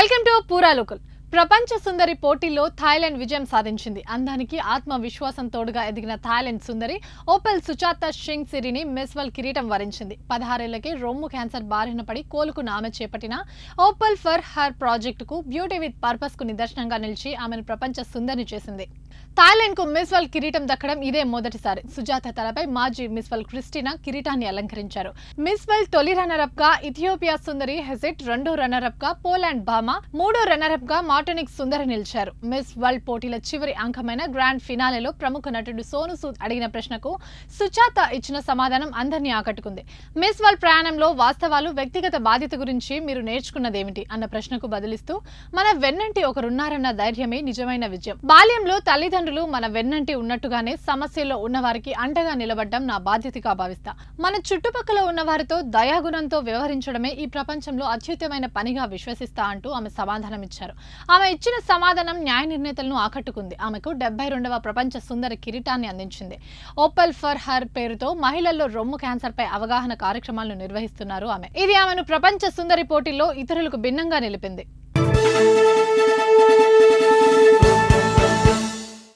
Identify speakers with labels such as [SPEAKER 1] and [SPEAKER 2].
[SPEAKER 1] Welcome to పూరా local. ప్రపంచ సుందరి పోటీల్లో థాయిలాండ్ విజయం సాధించింది. అందానికి ఆత్మవిశ్వాసం తోడుగా ఎదిగిన థాయిలాండ్ సుందరి ఓపెల్ సుచాత సింగ్ సిరిని మిస్ వరల్డ్ కిరీటం వరించింది. 16 ఏళ్లకే రొమ్ము క్యాన్సర్ బారిన పడి కోలుకున్న ఆమె చేపట్టిన ఓపెల్ ఫర్ హర్ ప్రాజెక్టుకు బ్యూటీ విత్ పర్పస్ కు నిదర్శనంగా నిలిచి ఆమెను ప్రపంచ సుందరిని చేసింది. థాయిలాండ్ కు మిస్ వరల్డ్ కిరీటం దక్కడం ఇదే మొదటిసారి. సుజాత తలపై మాజీ మిస్ వరల్డ్ క్రిస్టినా కిరీటాన్ని అలంకరించారు. మిస్ వరల్డ్ తొలి రన్నర్ అప్ గా ఇథియోపియా సుందరి హెజెట్, రెండో రన్నర్ అప్ గా పోలాండ్ భామా, మూడో రన్నర్ అప్ గా మార్టినిక్ సుందరి నిలిచారు. మిస్ వరల్డ్ పోటీల చివరి అంకమైన గ్రాండ్ ఫినాలేలో ప్రముఖ నటుడు సోను సూద్ అడిగిన ప్రశ్నకు సుజాత ఇచ్చిన సమాధానం అందరినీ ఆకట్టుకుంది. మిస్ వరల్డ్ ప్రయాణంలో వాస్తవాలు, వ్యక్తిగత బాధ్యత గురించి మీరు నేర్చుకున్నదేమిటి అన్న ప్రశ్నకు బదులిస్తూ, మన వెన్నంటి ఒకరున్నారన్న ధైర్యమే నిజమైన విజయం. బాల్యంలో తల్లిదండ్రులు మన వెన్నంటి ఉన్నట్టుగానే సమస్యల్లో ఉన్నవారికి అండగా నిలబడడం నా బాధ్యతగా భావిస్తా. మన చుట్టుపక్కల ఉన్న వారితో దయాగుణంతో వ్యవహరించడమే ఈ ప్రపంచంలో అత్యుత్తమైన పనిగా విశ్వసిస్తా అంటూ ఆమె సమాధానం ఇచ్చారు. ఆమె ఇచ్చిన సమాధానం న్యాయ నిర్ణేతలను ఆకట్టుకుంది. ఆమెకు 72వ ప్రపంచ సుందరి కిరీటాన్ని అందించింది. ఓపెల్ ఫర్ హర్ పేరుతో మహిళల్లో రొమ్ము క్యాన్సర్ పై అవగాహన కార్యక్రమాలను నిర్వహిస్తున్నారు ఆమె. ఇది ఆమెను ప్రపంచ సుందరి పోటీల్లో ఇతరులకు భిన్నంగా నిలిపింది.